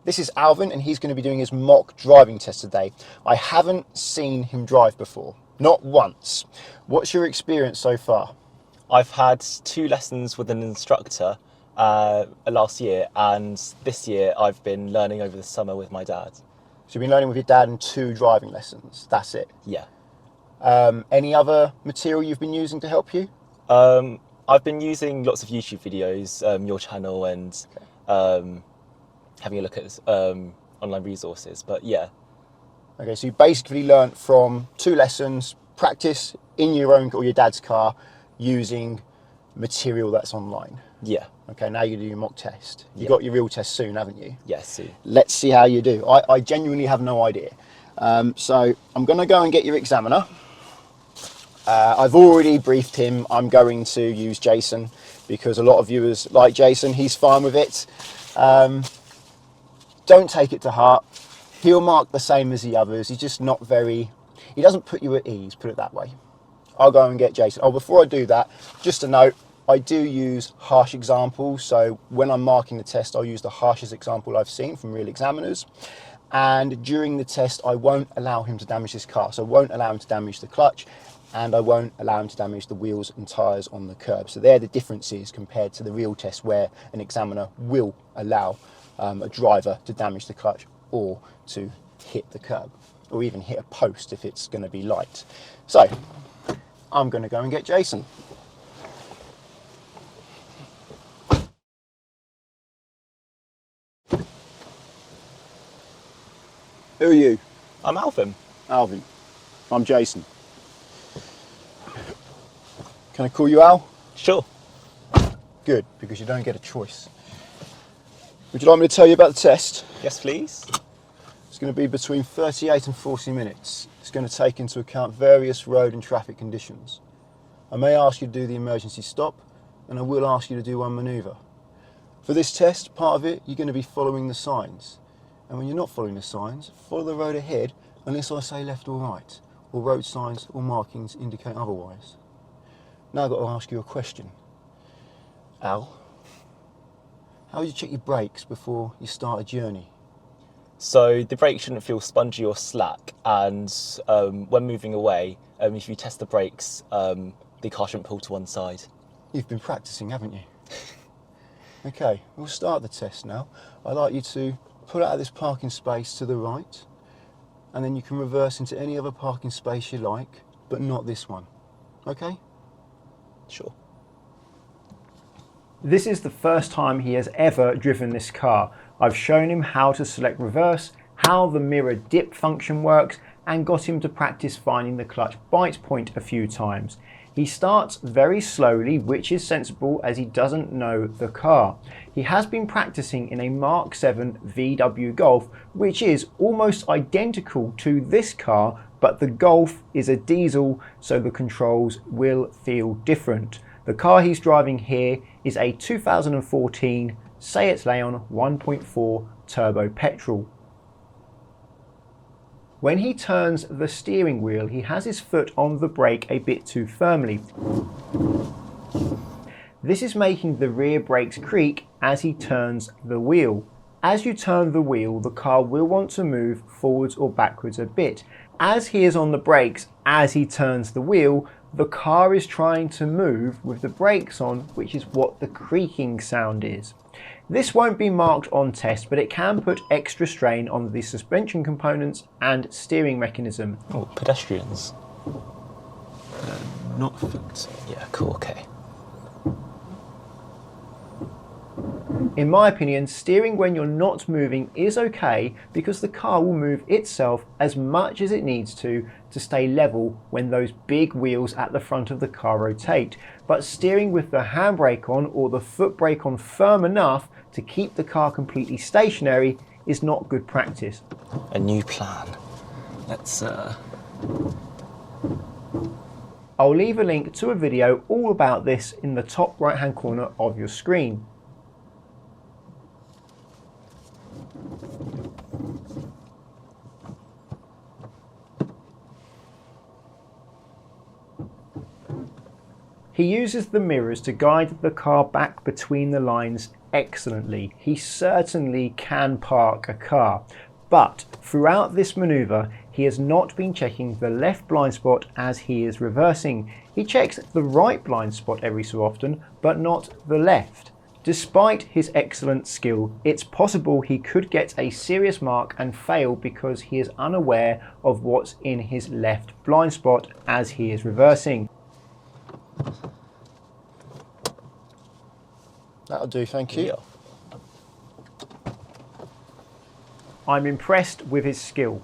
This is Alvin, and he's going to be doing his mock driving test today. I haven't seen him drive before, not once. What's your experience so far? I've had 2 lessons with an instructor last year, and this year I've been learning over the summer with my dad. So you've been learning with your dad and 2 driving lessons, that's it? Yeah. Any other material you've been using to help you? I've been using lots of YouTube videos, your channel, and having a look at online resources, but yeah. Okay, so you basically learnt from 2 lessons, practice in your own or your dad's car using material that's online. Yeah. Okay, now you do your mock test. You Yeah. got your real test soon, haven't you? Yes. See. Let's see how you do. I genuinely have no idea. So I'm going to go and get your examiner. I've already briefed him. I'm going to use Jason because a lot of viewers like Jason. He's fine with it. Don't take it to heart. He'll mark the same as the others. He's just not very, he doesn't put you at ease, put it that way. I'll go and get Jason. Oh, before I do that, just a note, I do use harsh examples. So when I'm marking the test, I'll use the harshest example I've seen from real examiners. And during the test, I won't allow him to damage this car. So I won't allow him to damage the clutch, and I won't allow him to damage the wheels and tyres on the curb. So they're the differences compared to the real test where an examiner will allow a driver to damage the clutch or to hit the curb, or even hit a post if it's going to be light. So I'm going to go and get Jason. Who are you? I'm Alvin. Alvin. I'm Jason. Can I call you Al? Sure. Good, because you don't get a choice. Would you like me to tell you about the test? Yes, please. It's going to be between 38 and 40 minutes. It's going to take into account various road and traffic conditions. I may ask you to do the emergency stop, and I will ask you to do one manoeuvre. For this test, part of it, you're going to be following the signs. And when you're not following the signs, follow the road ahead unless I say left or right, or road signs or markings indicate otherwise. Now I've got to ask you a question. Al, how would you check your brakes before you start a journey? So the brake shouldn't feel spongy or slack, and when moving away, if you test the brakes, the car shouldn't pull to one side. You've been practicing, haven't you? Okay, we'll start the test now. I'd like you to pull out of this parking space to the right, and then you can reverse into any other parking space you like, but not this one. Okay? Sure. This is the first time he has ever driven this car. I've shown him how to select reverse, how the mirror dip function works, and got him to practice finding the clutch bite point a few times. He starts very slowly, which is sensible as he doesn't know the car. He has been practicing in a Mark 7 VW Golf, which is almost identical to this car, but the Golf is a diesel, so the controls will feel different. The car he's driving here is a 2014 Seat Leon 1.4 turbo petrol. When he turns the steering wheel, he has his foot on the brake a bit too firmly. This is making the rear brakes creak as he turns the wheel. As you turn the wheel, the car will want to move forwards or backwards a bit. As he is on the brakes, as he turns the wheel, the car is trying to move with the brakes on, which is what the creaking sound is. This won't be marked on test, but it can put extra strain on the suspension components and steering mechanism. Oh, pedestrians. Not foot. Yeah, cool, okay. In my opinion, steering when you're not moving is okay because the car will move itself as much as it needs to stay level when those big wheels at the front of the car rotate. But steering with the handbrake on or the foot brake on firm enough to keep the car completely stationary is not good practice. A new plan. Let's I'll leave a link to a video all about this in the top right hand corner of your screen. He uses the mirrors to guide the car back between the lines excellently. He certainly can park a car, but throughout this manoeuvre he has not been checking the left blind spot as he is reversing. He checks the right blind spot every so often, but not the left. Despite his excellent skill, it's possible he could get a serious mark and fail because he is unaware of what's in his left blind spot as he is reversing. That'll do, thank you. Yeah. I'm impressed with his skill.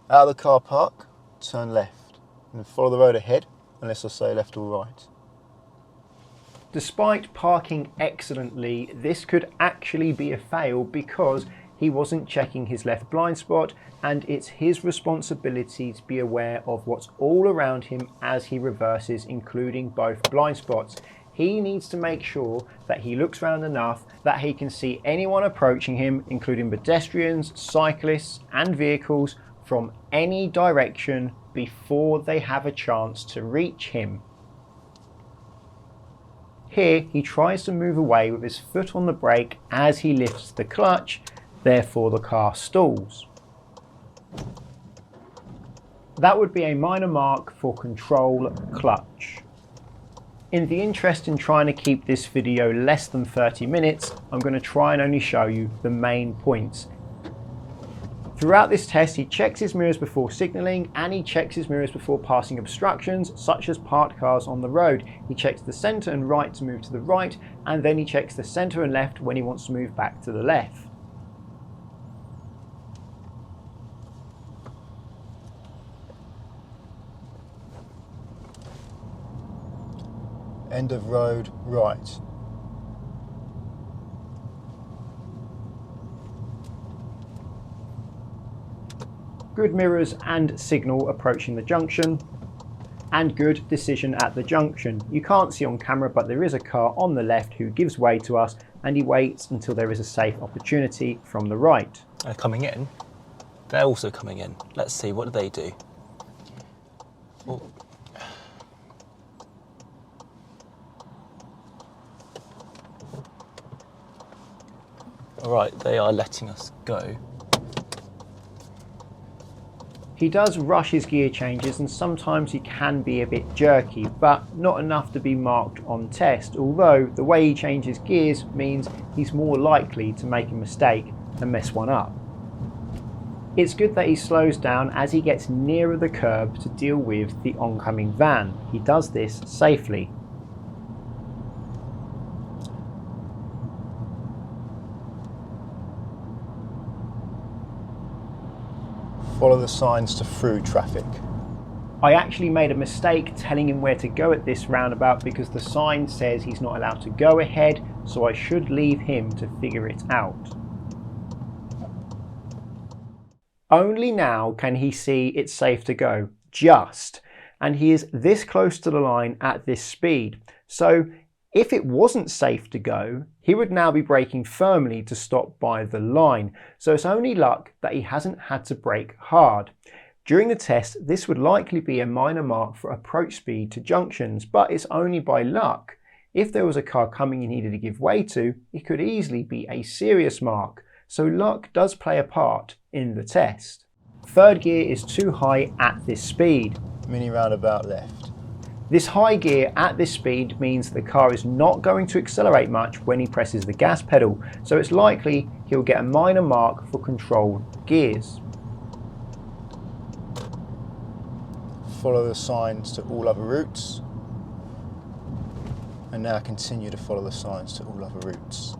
Out of the car park, turn left, and follow the road ahead, unless I say left or right. Despite parking excellently, this could actually be a fail because he wasn't checking his left blind spot, and it's his responsibility to be aware of what's all around him as he reverses, including both blind spots. He needs to make sure that he looks around enough that he can see anyone approaching him, including pedestrians, cyclists and vehicles, from any direction before they have a chance to reach him. Here he tries to move away with his foot on the brake as he lifts the clutch, therefore the car stalls. That would be a minor mark for control clutch. In the interest in trying to keep this video less than 30 minutes, I'm going to try and only show you the main points. Throughout this test, he checks his mirrors before signalling, and he checks his mirrors before passing obstructions, such as parked cars on the road. He checks the centre and right to move to the right, and then he checks the centre and left when he wants to move back to the left. End of road, right. Good mirrors and signal approaching the junction, and good decision at the junction. You can't see on camera, but there is a car on the left who gives way to us, and he waits until there is a safe opportunity from the right. They're coming in. They're also coming in. Let's see, what do they do? Oh. All right, they are letting us go. He does rush his gear changes, and sometimes he can be a bit jerky, but not enough to be marked on test, although the way he changes gears means he's more likely to make a mistake and mess one up. It's good that he slows down as he gets nearer the curb to deal with the oncoming van. He does this safely. Follow the signs to through traffic. I actually made a mistake telling him where to go at this roundabout because the sign says he's not allowed to go ahead, so I should leave him to figure it out. Only now can he see it's safe to go, just, and he is this close to the line at this speed. So if it wasn't safe to go, he would now be braking firmly to stop by the line. So it's only luck that he hasn't had to brake hard. During the test, this would likely be a minor mark for approach speed to junctions, but it's only by luck. If there was a car coming he needed to give way to, it could easily be a serious mark. So luck does play a part in the test. Third gear is too high at this speed. Mini roundabout left. This high gear at this speed means the car is not going to accelerate much when he presses the gas pedal, so it's likely he'll get a minor mark for controlled gears. Follow the signs to all other routes. And now continue to follow the signs to all other routes.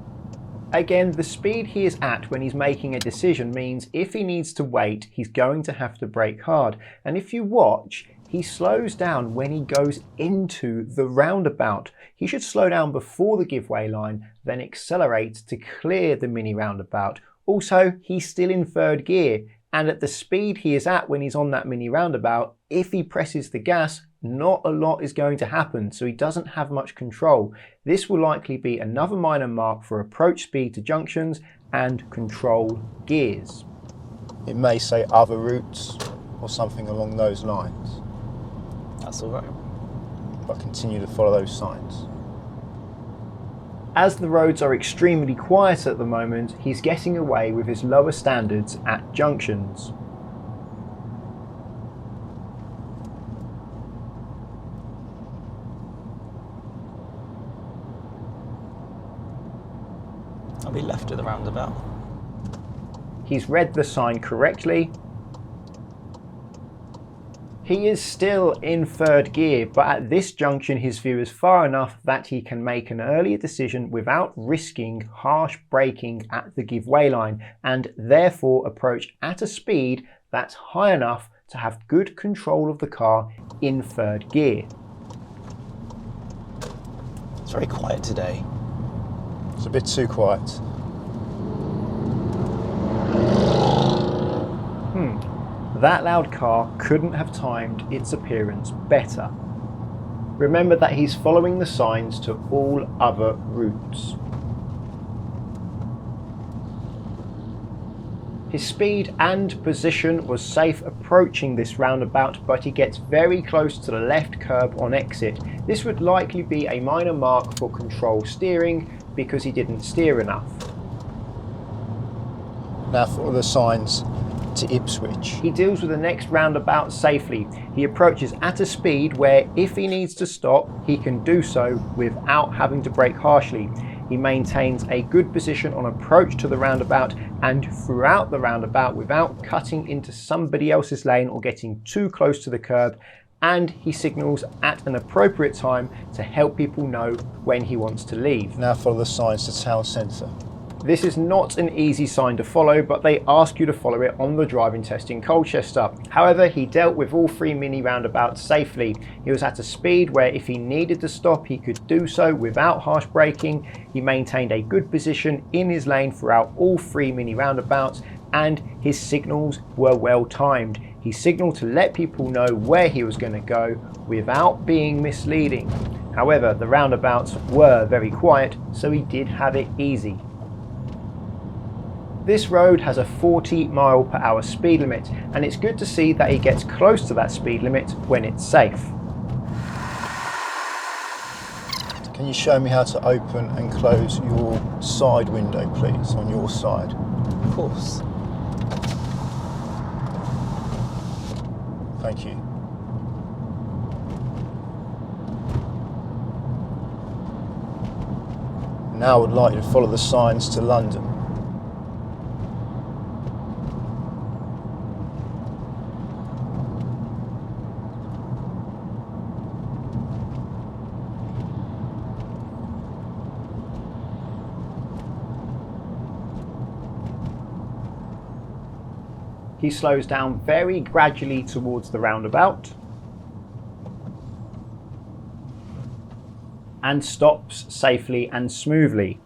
Again, the speed he is at when he's making a decision means if he needs to wait, he's going to have to brake hard. And if you watch, he slows down when he goes into the roundabout. He should slow down before the giveaway line, then accelerate to clear the mini roundabout. Also, he's still in third gear, and at the speed he is at when he's on that mini roundabout, if he presses the gas, not a lot is going to happen, so he doesn't have much control. This will likely be another minor mark for approach speed to junctions and control gears. It may say other routes or something along those lines. That's all right. But continue to follow those signs. As the roads are extremely quiet at the moment, he's getting away with his lower standards at junctions. I'll be left of the roundabout. He's read the sign correctly. He is still in third gear, but at this junction his view is far enough that he can make an earlier decision without risking harsh braking at the give-way line, and therefore approach at a speed that's high enough to have good control of the car in third gear. It's very quiet today. It's a bit too quiet. That loud car couldn't have timed its appearance better. Remember that he's following the signs to all other routes. His speed and position was safe approaching this roundabout, but he gets very close to the left curb on exit. This would likely be a minor mark for control steering because he didn't steer enough. Now for the signs to Ipswich. He deals with the next roundabout safely. He approaches at a speed where if he needs to stop, he can do so without having to brake harshly. He maintains a good position on approach to the roundabout and throughout the roundabout without cutting into somebody else's lane or getting too close to the curb, and he signals at an appropriate time to help people know when he wants to leave. Now follow the signs to town centre. This is not an easy sign to follow, but they ask you to follow it on the driving test in Colchester. However, he dealt with all three mini roundabouts safely. He was at a speed where if he needed to stop, he could do so without harsh braking. He maintained a good position in his lane throughout all three mini roundabouts, and his signals were well timed. He signaled to let people know where he was going to go without being misleading. However, the roundabouts were very quiet, so he did have it easy. This road has a 40 mph speed limit, and it's good to see that he gets close to that speed limit when it's safe. Can you show me how to open and close your side window, please, on your side? Of course. Thank you. Now I would like you to follow the signs to London. He slows down very gradually towards the roundabout and stops safely and smoothly.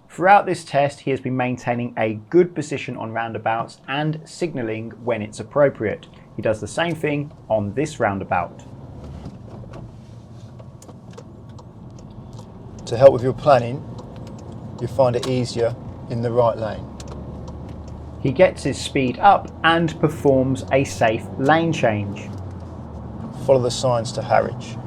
Throughout this test, he has been maintaining a good position on roundabouts and signalling when it's appropriate. He does the same thing on this roundabout. To help with your planning, you'll find it easier in the right lane. He gets his speed up and performs a safe lane change. Follow the signs to Harwich.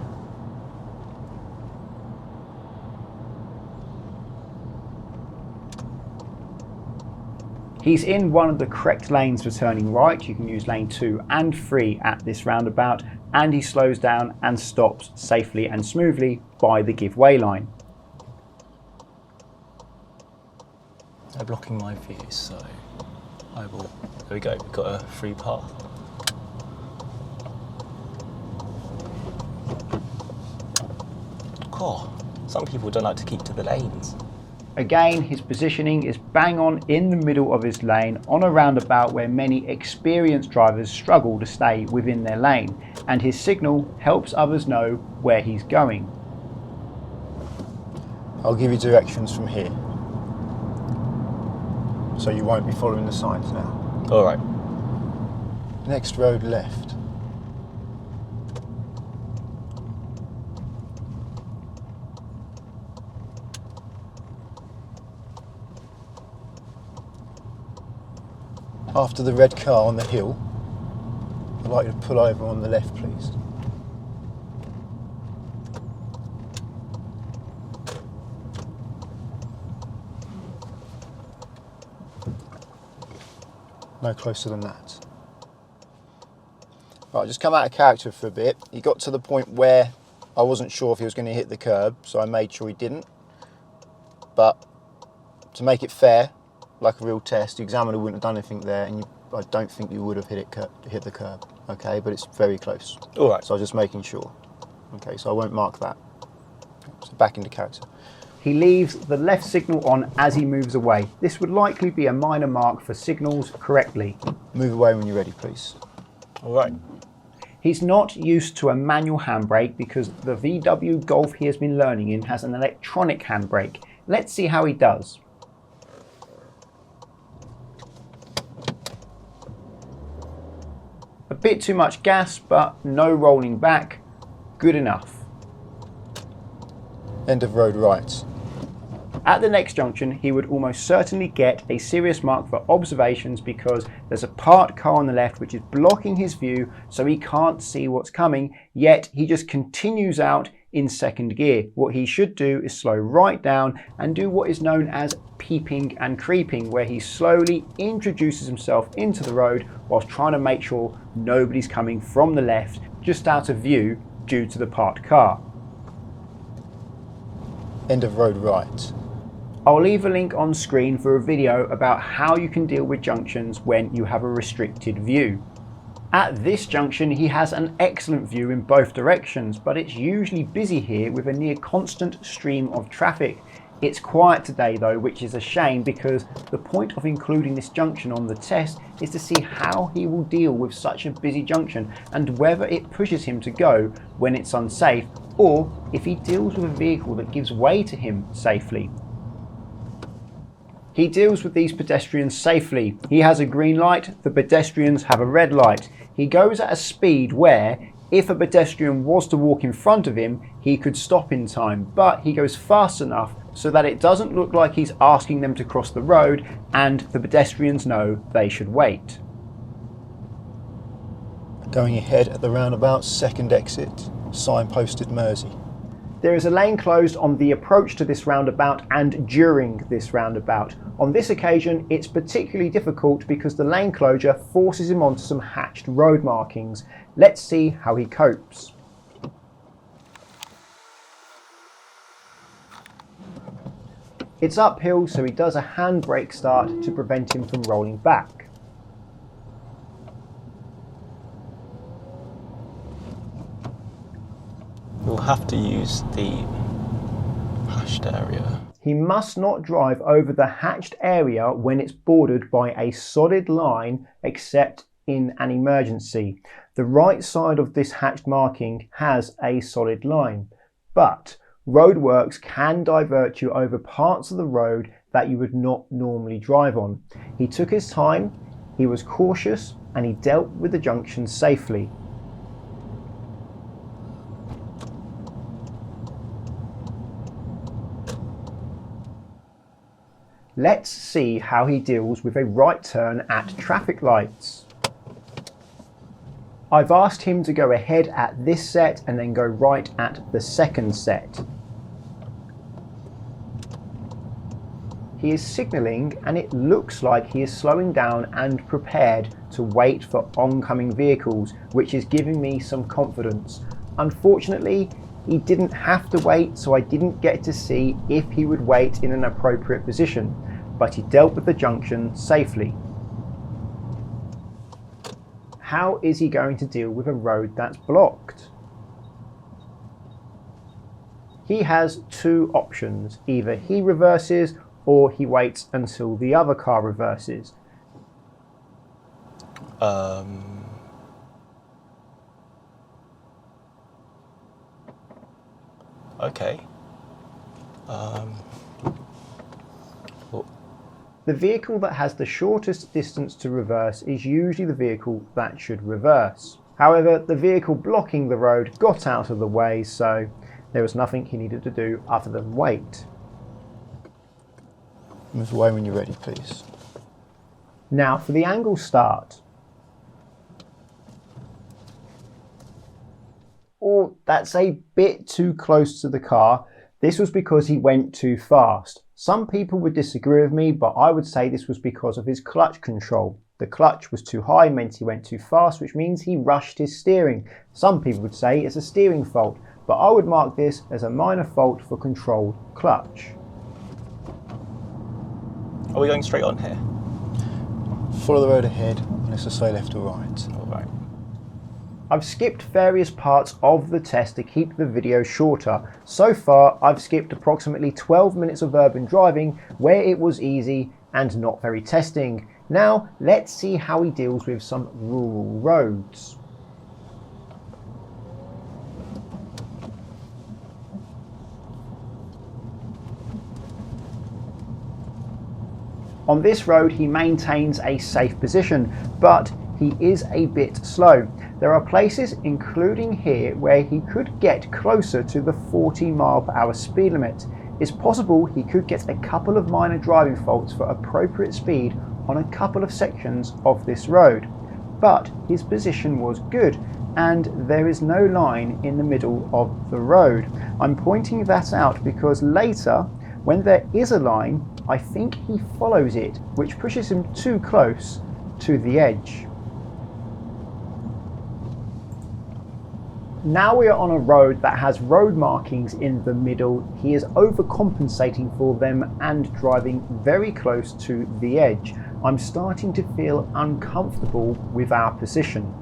He's in one of the correct lanes for turning right. You can use lane 2 and 3 at this roundabout, and he slows down and stops safely and smoothly by the give-way line. They're blocking my view, so I will. There we go, we've got a free path. Cool. Some people don't like to keep to the lanes. Again, his positioning is bang on in the middle of his lane on a roundabout where many experienced drivers struggle to stay within their lane, and his signal helps others know where he's going. I'll give you directions from here, so you won't be following the signs now. All right. Next road left. After the red car on the hill, I'd like you to pull over on the left, please. No closer than that. Right, just come out of character for a bit. He got to the point where I wasn't sure if he was going to hit the curb, so I made sure he didn't. But to make it fair, like a real test, the examiner wouldn't have done anything there, and I don't think you would have hit the curb. Okay, but it's very close. All right. So I was just making sure. Okay, so I won't mark that. So back into character. He leaves the left signal on as he moves away. This would likely be a minor mark for signals correctly. Move away when you're ready, please. All right. He's not used to a manual handbrake because the VW Golf he has been learning in has an electronic handbrake. Let's see how he does. A bit too much gas, but no rolling back. Good enough. End of road right. At the next junction, he would almost certainly get a serious mark for observations because there's a parked car on the left which is blocking his view, so he can't see what's coming, yet he just continues out in second gear. What he should do is slow right down and do what is known as peeping and creeping, where he slowly introduces himself into the road whilst trying to make sure nobody's coming from the left, just out of view due to the parked car. End of road right. I'll leave a link on screen for a video about how you can deal with junctions when you have a restricted view. At this junction he has an excellent view in both directions, but it's usually busy here with a near constant stream of traffic. It's quiet today though, which is a shame because the point of including this junction on the test is to see how he will deal with such a busy junction and whether it pushes him to go when it's unsafe, or if he deals with a vehicle that gives way to him safely. He deals with these pedestrians safely. He has a green light, the pedestrians have a red light. He goes at a speed where, if a pedestrian was to walk in front of him, he could stop in time, but he goes fast enough so that it doesn't look like he's asking them to cross the road and the pedestrians know they should wait. Going ahead at the roundabout, second exit, signposted Mersey. There is a lane closed on the approach to this roundabout and during this roundabout. On this occasion, it's particularly difficult because the lane closure forces him onto some hatched road markings. Let's see how he copes. It's uphill, so he does a handbrake start to prevent him from rolling back. We'll have to use the hashed area. He must not drive over the hatched area when it's bordered by a solid line except in an emergency. The right side of this hatched marking has a solid line, but roadworks can divert you over parts of the road that you would not normally drive on. He took his time, he was cautious, and he dealt with the junction safely. Let's see how he deals with a right turn at traffic lights. I've asked him to go ahead at this set and then go right at the second set. He is signalling and it looks like he is slowing down and prepared to wait for oncoming vehicles, which is giving me some confidence. Unfortunately, he didn't have to wait, so I didn't get to see if he would wait in an appropriate position, but he dealt with the junction safely. How is he going to deal with a road that's blocked? He has two options. Either he reverses or he waits until the other car reverses. Okay. The vehicle that has the shortest distance to reverse is usually the vehicle that should reverse. However, the vehicle blocking the road got out of the way, so there was nothing he needed to do other than wait. Move away when you're ready, please. Now for the angle start. Oh, that's a bit too close to the car. This was because he went too fast. Some people would disagree with me, but I would say this was because of his clutch control. The clutch was too high, meant he went too fast, which means he rushed his steering. Some people would say it's a steering fault, but I would mark this as a minor fault for controlled clutch. Are we going straight on here? Follow the road ahead, unless I say left or right. All right. I've skipped various parts of the test to keep the video shorter. So far, I've skipped approximately 12 minutes of urban driving where it was easy and not very testing. Now, let's see how he deals with some rural roads. On this road, he maintains a safe position, but he is a bit slow. There are places, including here, where he could get closer to the 40 mph speed limit. It's possible he could get a couple of minor driving faults for appropriate speed on a couple of sections of this road. But his position was good, and there is no line in the middle of the road. I'm pointing that out because later, when there is a line, I think he follows it, which pushes him too close to the edge. Now we are on a road that has road markings in the middle. He is overcompensating for them and driving very close to the edge. I'm starting to feel uncomfortable with our position.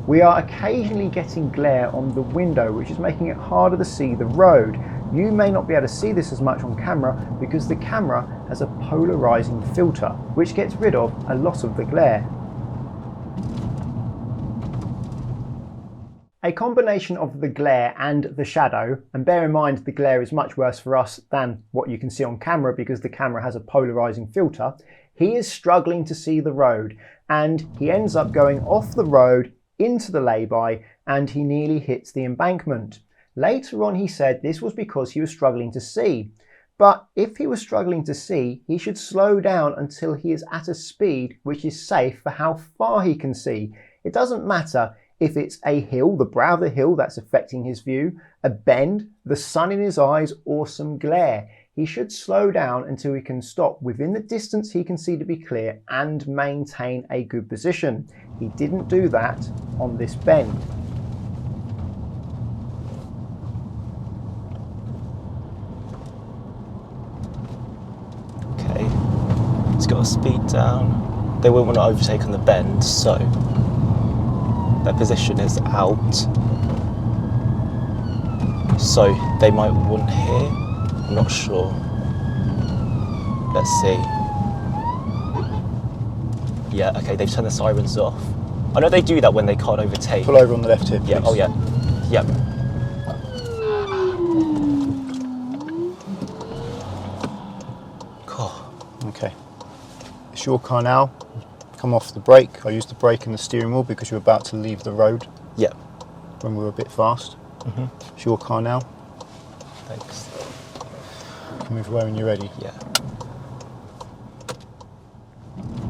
We are occasionally getting glare on the window, which is making it harder to see the road. You may not be able to see this as much on camera because the camera has a polarizing filter, which gets rid of a lot of the glare. A combination of the glare and the shadow, and bear in mind the glare is much worse for us than what you can see on camera because the camera has a polarizing filter, he is struggling to see the road and he ends up going off the road into the lay-by and he nearly hits the embankment. Later on he said this was because he was struggling to see. But if he was struggling to see, he should slow down until he is at a speed which is safe for how far he can see. It doesn't matter if it's a hill, the brow of the hill that's affecting his view, a bend, the sun in his eyes, or some glare. He should slow down until he can stop within the distance he can see to be clear and maintain a good position. He didn't do that on this bend. Okay, he's got to speed down. They won't want to overtake on the bend, so their position is out. So they might want here. I'm not sure. Let's see. Yeah, okay, they've turned the sirens off. I know they do that when they can't overtake. Pull over on the left here, please. Yeah, oh yeah. Yep. Cool. Okay. It's your car now. Come off the brake. I used the brake and the steering wheel because you're about to leave the road. Yep. When we were a bit fast. It's your car now. Thanks. You can move away when you're ready. Yeah.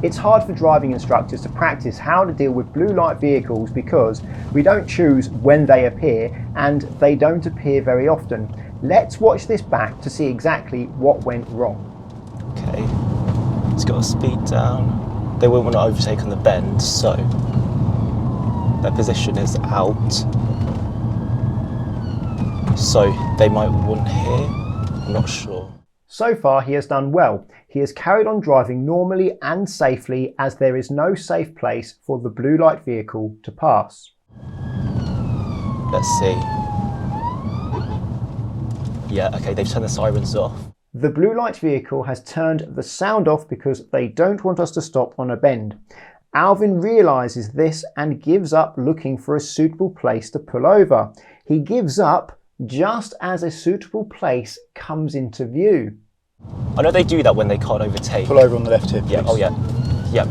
It's hard for driving instructors to practice how to deal with blue light vehicles because we don't choose when they appear and they don't appear very often. Let's watch this back to see exactly what went wrong. Okay, he's got to speed down. They won't want to overtake on the bend, so their position is out. So they might want here. I'm not sure. So far he has done well. He has carried on driving normally and safely as there is no safe place for the blue light vehicle to pass. Let's see. Yeah, okay, they've turned the sirens off. The blue light vehicle has turned the sound off because they don't want us to stop on a bend. Alvin realises this and gives up looking for a suitable place to pull over. He gives up just as a suitable place comes into view. I know they do that when they can't overtake. Pull over on the left here, please. Yeah, oh yeah. Yep.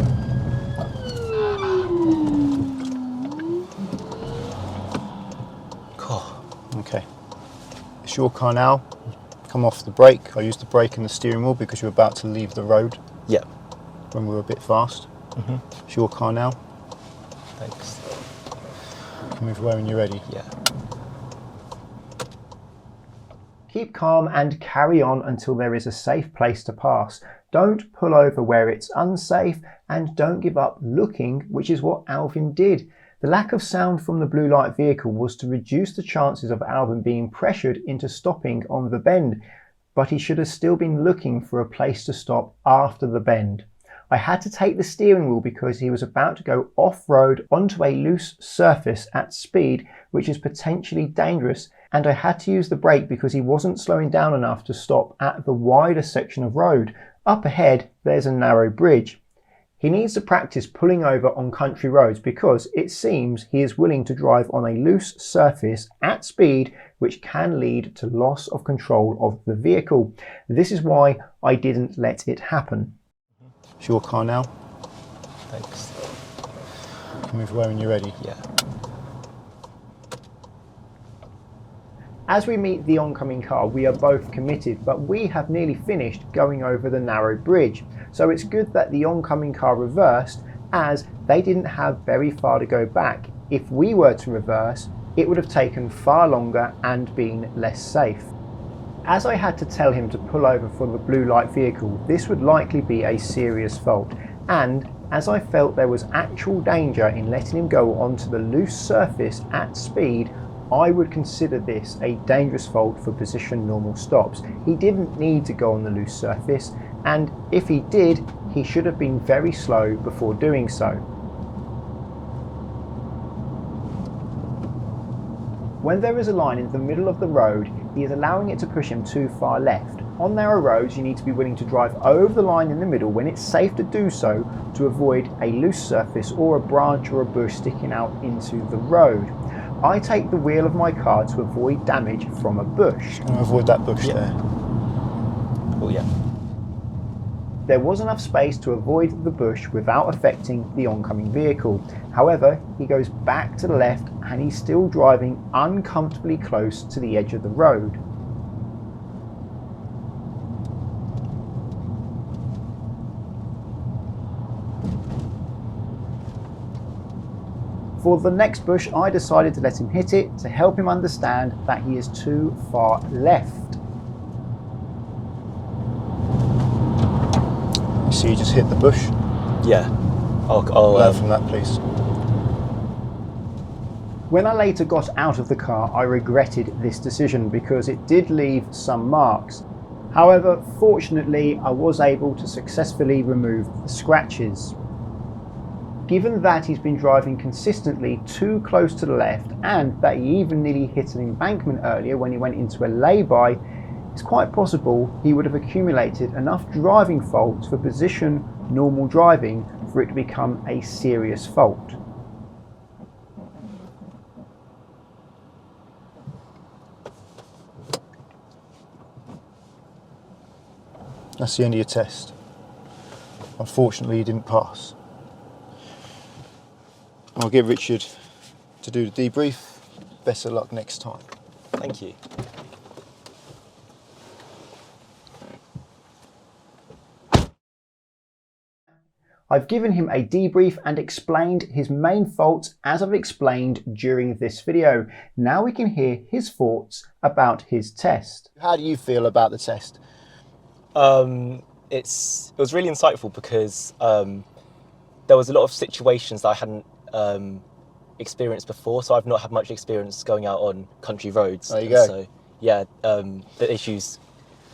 Cool. Okay. It's your car now. Come off the brake. I used the brake and the steering wheel because you're about to leave the road. Yep. When we were a bit fast. It's your car now. Thanks. You can move away when you're ready. Yeah. Keep calm and carry on until there is a safe place to pass. Don't pull over where it's unsafe, and don't give up looking, which is what Alvin did. The lack of sound from the blue light vehicle was to reduce the chances of Alvin being pressured into stopping on the bend, but he should have still been looking for a place to stop after the bend. I had to take the steering wheel because he was about to go off-road onto a loose surface at speed, which is potentially dangerous, and I had to use the brake because he wasn't slowing down enough to stop at the wider section of road. Up ahead, there's a narrow bridge. He needs to practice pulling over on country roads because it seems he is willing to drive on a loose surface at speed, which can lead to loss of control of the vehicle. This is why I didn't let it happen. It's your car now. Thanks. Move away when you're ready. Yeah. As we meet the oncoming car, we are both committed, but we have nearly finished going over the narrow bridge. So it's good that the oncoming car reversed, as they didn't have very far to go back. If we were to reverse, it would have taken far longer and been less safe. As I had to tell him to pull over for the blue light vehicle, this would likely be a serious fault, and as I felt there was actual danger in letting him go onto the loose surface at speed, I would consider this a dangerous fault for position normal stops. He didn't need to go on the loose surface, and if he did, he should have been very slow before doing so. When there is a line in the middle of the road, he is allowing it to push him too far left. On narrow roads, you need to be willing to drive over the line in the middle when it's safe to do so, to avoid a loose surface or a branch or a bush sticking out into the road. I take the wheel of my car to avoid damage from a bush. Avoid that bush there. Oh yeah. There was enough space to avoid the bush without affecting the oncoming vehicle. However, he goes back to the left and he's still driving uncomfortably close to the edge of the road. For the next bush, I decided to let him hit it to help him understand that he is too far left. So you just hit the bush. Yeah. I'll Learn from that, please. When I later got out of the car, I regretted this decision because it did leave some marks. However, fortunately, I was able to successfully remove the scratches. Given that he's been driving consistently too close to the left and that he even nearly hit an embankment earlier when he went into a lay-by, it's quite possible he would have accumulated enough driving faults for position normal driving for it to become a serious fault. That's the end of your test. Unfortunately, you didn't pass. I'll get Richard to do the debrief. Best of luck next time. Thank you. I've given him a debrief and explained his main faults as I've explained during this video. Now we can hear his thoughts about his test. How do you feel about the test? It was really insightful because there was a lot of situations that I hadn't experienced before, so I've not had much experience going out on country roads. There you go. So yeah, the issues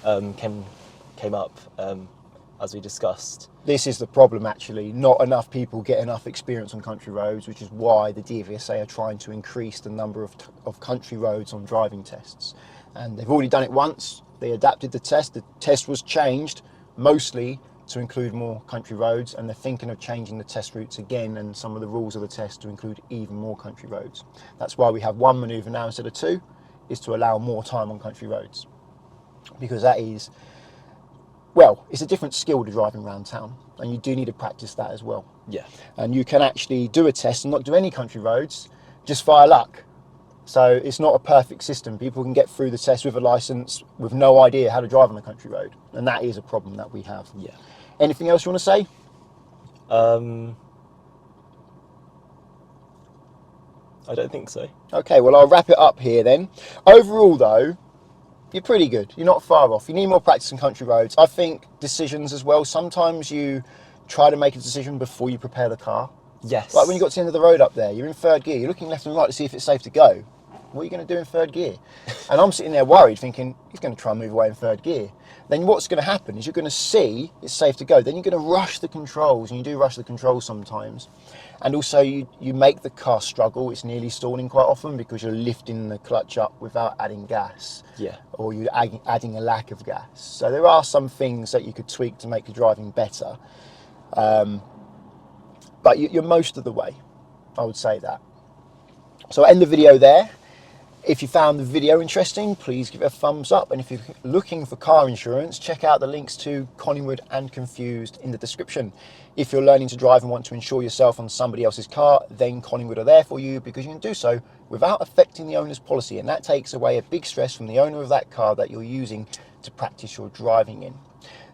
came up as we discussed. This is the problem, actually. Not enough people get enough experience on country roads, which is why the DVSA are trying to increase the number of country roads on driving tests. And they've already done it once. They adapted the test. The test was changed mostly to include more country roads, and they're thinking of changing the test routes again and some of the rules of the test to include even more country roads. That's why we have one manoeuvre now instead of two, is to allow more time on country roads. Because that is, well, it's a different skill to driving around town, and you do need to practice that as well. Yeah. And you can actually do a test and not do any country roads, just via luck. So it's not a perfect system. People can get through the test with a license with no idea how to drive on a country road, and that is a problem that we have. Yeah. Anything else you want to say? I don't think so. Okay, well, I'll wrap it up here then. Overall though, you're pretty good. You're not far off. You need more practice on country roads. I think decisions as well. Sometimes you try to make a decision before you prepare the car. Yes. Like when you got to the end of the road up there, you're in third gear, you're looking left and right to see if it's safe to go. What are you going to do in third gear? And I'm sitting there worried, thinking, he's going to try and move away in third gear. Then what's going to happen is you're going to see it's safe to go. Then you're going to rush the controls, and you do rush the controls sometimes. And also you make the car struggle. It's nearly stalling quite often because you're lifting the clutch up without adding gas. Yeah. Or you're adding a lack of gas. So there are some things that you could tweak to make your driving better. But you're most of the way, I would say that. So I'll end the video there. If you found the video interesting, please give it a thumbs up. And if you're looking for car insurance, check out the links to Collingwood and Confused in the description. If you're learning to drive and want to insure yourself on somebody else's car, then Collingwood are there for you, because you can do so without affecting the owner's policy. And that takes away a big stress from the owner of that car that you're using to practice your driving in.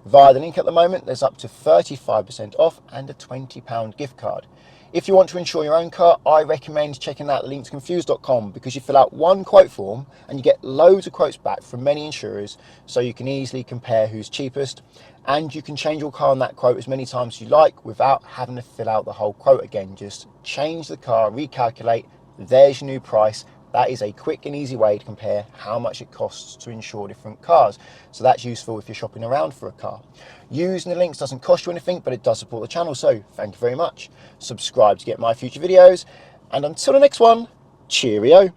Via the link at the moment, there's up to 35% off and a £20 gift card. If you want to insure your own car, I recommend checking out linksconfused.com, because you fill out one quote form and you get loads of quotes back from many insurers, so you can easily compare who's cheapest, and you can change your car on that quote as many times as you like without having to fill out the whole quote again. Just change the car, recalculate, there's your new price. That is a quick and easy way to compare how much it costs to insure different cars. So that's useful if you're shopping around for a car. Using the links doesn't cost you anything, but it does support the channel, so thank you very much. Subscribe to get my future videos, and until the next one, cheerio.